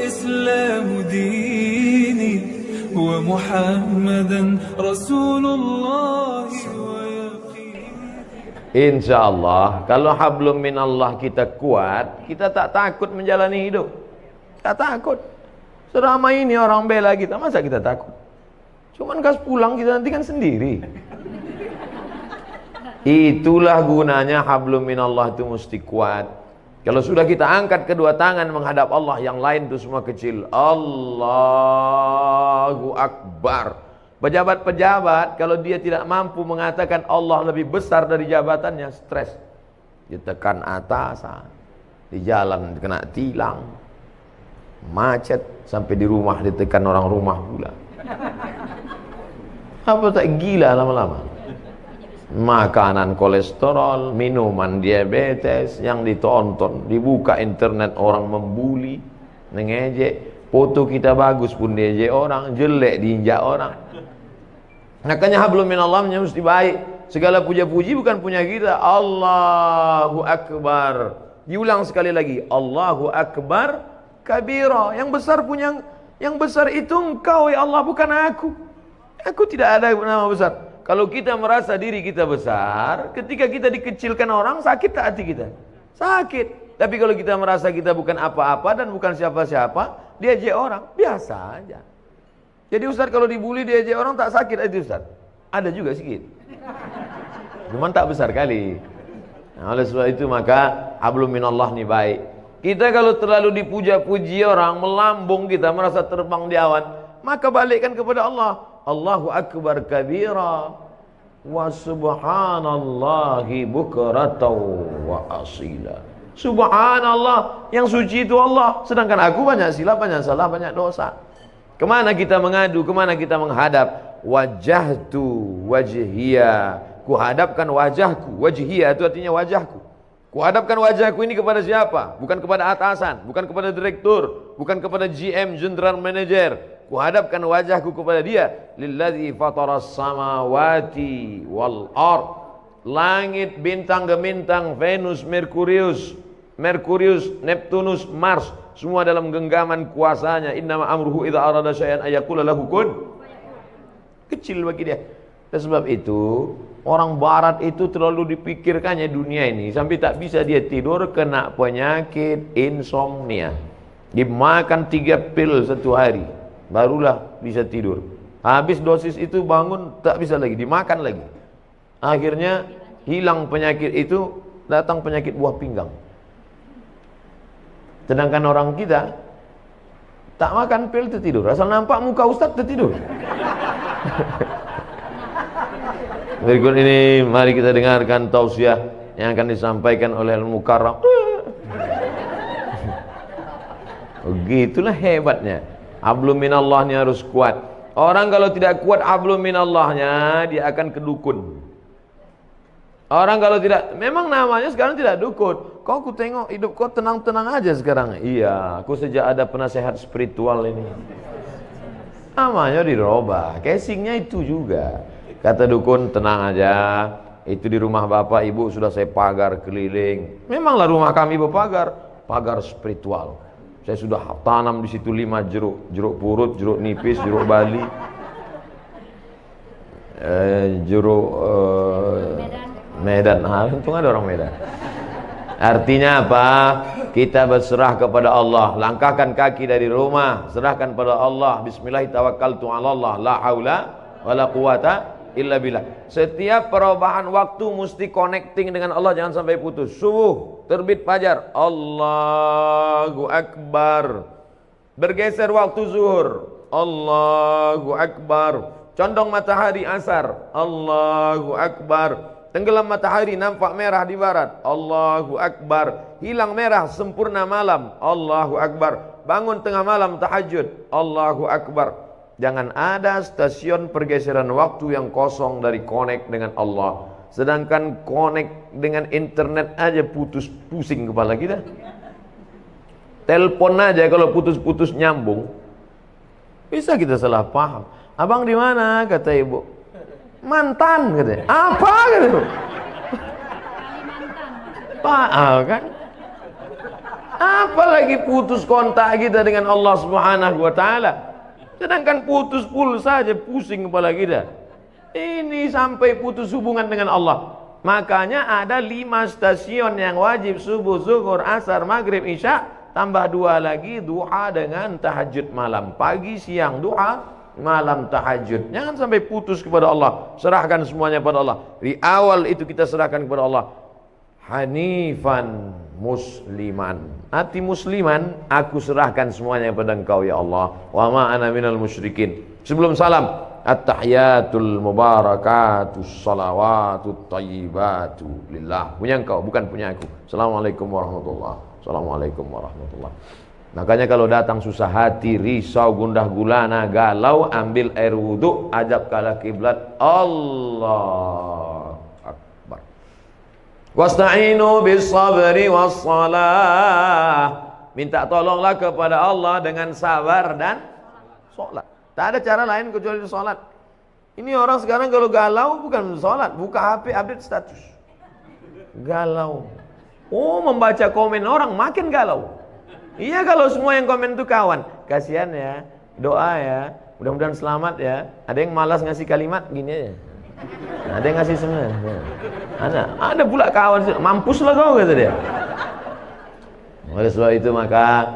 والإسلام ديني ومحمدا رسول الله ويقيني. Insya Allah, kalau hablum minallah kita kuat, kita tak takut menjalani hidup. Tak takut. Selama ini orang bela kita, masa kita takut? Cuman kas pulang kita nanti kan sendiri. Itulah gunanya hablum minallah itu mesti kuat. Kalau sudah kita angkat kedua tangan menghadap Allah, yang lain itu semua kecil. Allahu Akbar. Pejabat-pejabat kalau dia tidak mampu mengatakan Allah lebih besar dari jabatannya, stres. Ditekan atasan, di jalan kena tilang, macet, sampai di rumah ditekan orang rumah pula. Apa tak gila lama-lama? Makanan kolesterol, minuman diabetes yang ditonton, dibuka internet orang membuli, mengejek, foto kita bagus pun diejek orang, jelek diinjak orang. Makanya hablum minallah mesti baik. Segala puja-puji bukan punya kita. Allahu Akbar. Diulang sekali lagi. Allahu Akbar kabira. Yang besar punya, yang besar itu engkau ya Allah, bukan aku. Aku tidak ada nama besar. Kalau kita merasa diri kita besar, ketika kita dikecilkan orang, sakit tak hati kita? Sakit. Tapi kalau kita merasa kita bukan apa-apa dan bukan siapa-siapa, diejek orang, biasa aja. Jadi Ustaz kalau dibully diejek orang tak sakit itu Ustaz? Ada juga sedikit. Cuman tak besar kali. Nah, oleh sebab itu maka hablum minallah ni baik. Kita kalau terlalu dipuja-puji orang, melambung kita merasa terbang di awan, maka balikkan kepada Allah. Allahu Akbar kabira wa subhanallahi bukratan wa asila. Subhanallah, yang suci itu Allah, sedangkan aku banyak silap, banyak salah, banyak dosa. Kemana kita mengadu, kemana kita menghadap? Wajahtu wajhiya, kuhadapkan wajahku. Wajhiya itu artinya wajahku. Kuhadapkan wajahku ini kepada siapa? Bukan kepada atasan, bukan kepada direktur, bukan kepada GM, general manager. Kuhadapkan wajahku kepada dia. Lilladzi fataras samawati wal ard. Langit, bintang gemintang, Venus, Merkurius, Neptunus, Mars, semua dalam genggaman kuasanya. Innama amruhu idza arada syai'an ayaqula lahu kun. Kecil bagi dia. Dan sebab itu orang barat itu terlalu dipikirkannya dunia ini sampai tak bisa dia tidur, kena penyakit insomnia. Dimakan 3 pil satu hari barulah bisa tidur. Habis dosis itu bangun tak bisa lagi, dimakan lagi. Akhirnya hilang penyakit itu, datang penyakit buah pinggang. Sedangkan orang kita tak makan pil tertidur, asal nampak muka ustaz tertidur. Berikut ini mari kita dengarkan tausiah yang akan disampaikan oleh Al-Mukarram. Begitulah hebatnya. Hablum minallahnya harus kuat. Orang kalau tidak kuat hablum minallahnya, dia akan kedukun. Orang kalau tidak, memang namanya sekarang tidak dukun. Kau ku tengok hidup kau tenang-tenang aja sekarang. Iya, aku sejak ada penasehat spiritual ini. Namanya dirubah, casingnya itu juga. Kata dukun, tenang aja, itu di rumah bapak ibu sudah saya pagar keliling. Memanglah rumah kami berpagar, pagar spiritual. Saya sudah tanam di situ 5 jeruk, jeruk purut, jeruk nipis, jeruk bali, jeruk Medan. Untung ada orang Medan. Artinya apa? Kita berserah kepada Allah. Langkahkan kaki dari rumah, serahkan pada Allah. Bismillahirrahmanirrahim. La haula wala quwata illa billah. Setiap perubahan waktu mesti connecting dengan Allah, jangan sampai putus. Subuh, terbit fajar, Allahu Akbar. Bergeser waktu zuhur, Allahu Akbar. Condong matahari asar, Allahu Akbar. Tenggelam matahari nampak merah di barat, Allahu Akbar. Hilang merah sempurna malam, Allahu Akbar. Bangun tengah malam tahajud, Allahu Akbar. Jangan ada stasiun pergeseran waktu yang kosong dari connect dengan Allah. Sedangkan connect dengan internet aja putus, pusing kepala kita. Telepon aja kalau putus-putus nyambung, bisa kita salah paham. Abang di mana? Kata ibu. Mantan katanya. Apa gitu? Pak, kan? Apalagi putus kontak kita dengan Allah Subhanahu wa taala. Sedangkan putus pulsa saja pusing kepala kita. Ini sampai putus hubungan dengan Allah. Makanya ada 5 stasiun yang wajib: subuh, zuhur, asar, maghrib, isya, tambah 2 lagi duha dengan tahajud malam. Pagi, siang duha, malam tahajud. Jangan sampai putus kepada Allah. Serahkan semuanya pada Allah. Di awal itu kita serahkan kepada Allah. Hanifan musliman, hati musliman, aku serahkan semuanya kepada Engkau ya Allah. Wa ma ana minal musyrikin. Sebelum salam, at-tahiyatul mubarakatus salawatut thayyibatu lillah. Punya Engkau, bukan punya aku. Assalamualaikum warahmatullahi. Assalamualaikum warahmatullahi. Makanya kalau datang susah hati, risau, gundah gulana, galau, ambil air wudu, ajab kala kiblat, Allah. Wasta'inu bis sabri was salah. Minta tolonglah kepada Allah dengan sabar dan salat. Tak ada cara lain kecuali salat. Ini orang sekarang kalau galau bukan salat, buka HP update status. Galau. Oh, membaca komen orang makin galau. Iya, kalau semua yang komen itu kawan. Kasihan ya, doa ya, mudah-mudahan selamat ya. Ada yang malas ngasih kalimat gini aja. Ada yang ngasih semua. Ada pula kawan, mampuslah kau, kata dia. Oleh sebab itu maka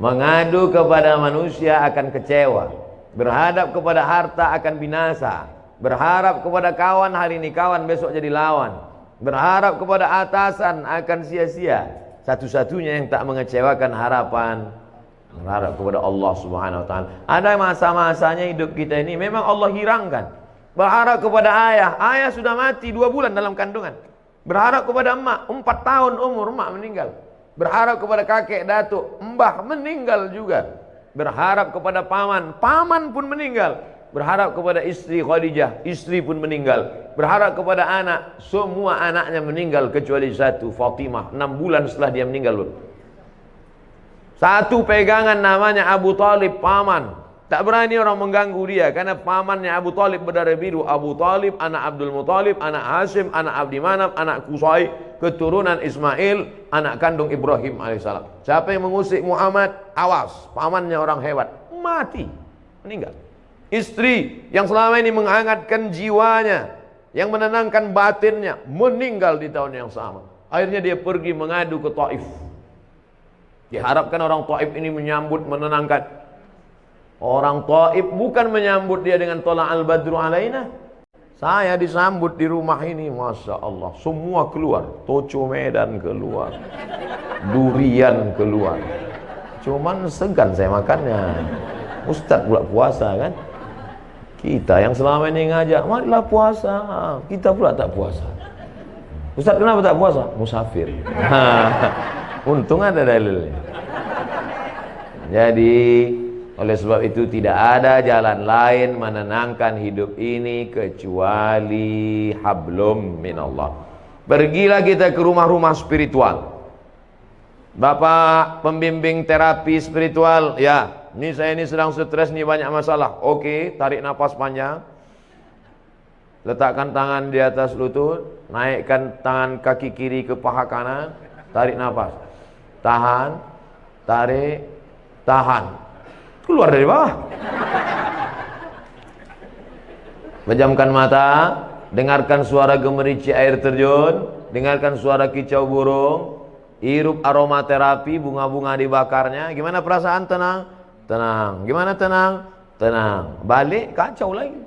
mengadu kepada manusia akan kecewa, berhadap kepada harta akan binasa, berharap kepada kawan hari ini kawan, besok jadi lawan, berharap kepada atasan akan sia-sia. Satu-satunya yang tak mengecewakan harapan, berharap kepada Allah Subhanahu wa taala. Ada masa-masanya hidup kita ini memang Allah hirangkan. Berharap kepada ayah, ayah sudah mati 2 bulan dalam kandungan. Berharap kepada emak, 4 tahun umur emak meninggal. Berharap kepada kakek datuk, mbah meninggal juga. Berharap kepada paman, paman pun meninggal. Berharap kepada istri Khadijah, istri pun meninggal. Berharap kepada anak, semua anaknya meninggal kecuali satu, Fatimah, 6 bulan setelah dia meninggal. Satu pegangan namanya Abu Talib, paman. Tak berani orang mengganggu dia karena pamannya Abu Talib berdarah biru. Abu Talib anak Abdul Muthalib, anak Hashim, anak Abdi Manaf, anak Qusay, keturunan Ismail, anak kandung Ibrahim alaihissalam. Siapa yang mengusik Muhammad, awas, pamannya orang hebat, mati, meninggal. Istri yang selama ini menghangatkan jiwanya, yang menenangkan batinnya, meninggal di tahun yang sama. Akhirnya dia pergi mengadu ke Taif. Diharapkan orang Taif ini menyambut, menenangkan. Orang Taif bukan menyambut dia dengan tola al-badru alaina. Saya disambut di rumah ini, Masya Allah, semua keluar. Toco Medan keluar, durian keluar. Cuman segan saya makannya. Ustadz pula puasa kan. Kita yang selama ini ngajak, marilah puasa, kita pula tak puasa. Ustadz kenapa tak puasa? Musafir. Untung ada dalilnya. Jadi oleh sebab itu tidak ada jalan lain menenangkan hidup ini kecuali hablum minallah. Pergilah kita ke rumah-rumah spiritual. Bapak pembimbing terapi spiritual, ya, saya ini sedang stres nih, banyak masalah. Oke, tarik nafas panjang. Letakkan tangan di atas lutut, naikkan tangan kaki kiri ke paha kanan, tarik nafas. Tahan, tarik, tahan. Keluar dari bawah. Pejamkan mata, dengarkan suara gemerici air terjun, dengarkan suara kicau burung, hirup aromaterapi, bunga-bunga dibakarnya. Gimana perasaan? Tenang, tenang. Gimana tenang? Tenang. Balik kacau lagi.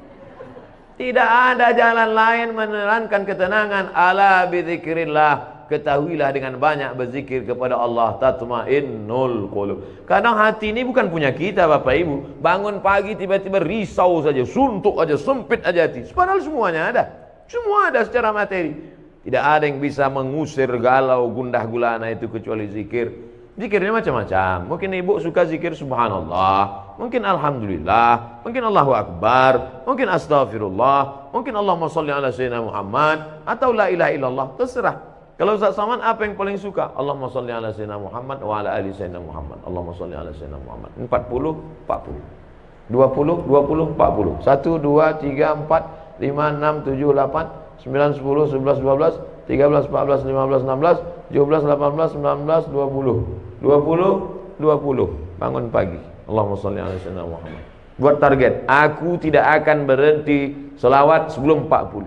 Tidak ada jalan lain menerangkan ketenangan. Ala bidzikrillah. Ketahuilah dengan banyak berzikir kepada Allah, tatmainnul qulub. Kadang hati ini bukan punya kita Bapak Ibu. Bangun pagi tiba-tiba risau saja, suntuk aja, sempit aja hati. Padahal semuanya ada. Semua ada secara materi. Tidak ada yang bisa mengusir galau, gundah gulana itu kecuali zikir. Zikirnya macam-macam. Mungkin ibu suka zikir subhanallah, mungkin alhamdulillah, mungkin Allahu akbar, mungkin astaghfirullah, mungkin Allahumma shalli ala sayyidina Muhammad, atau la ilaha illallah, terserah. Kalau Ustaz Saman apa yang paling suka? Allahumma shalli ala sayyidina Muhammad wa ala ali sayyidina Muhammad. Allahumma shalli ala sayyidina Muhammad. 40, 40. 20, 20, 40. 1, 2, 3, 4, 5, 6, 7, 8, 9, 10, 11, 12, 13, 14, 15, 16, 17, 18, 19, 20. 20, 20. Bangun pagi. Allahumma sholli ala sayyidina Muhammad. Buat target, aku tidak akan berhenti selawat sebelum 40.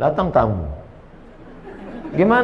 Datang tamu. Gimana?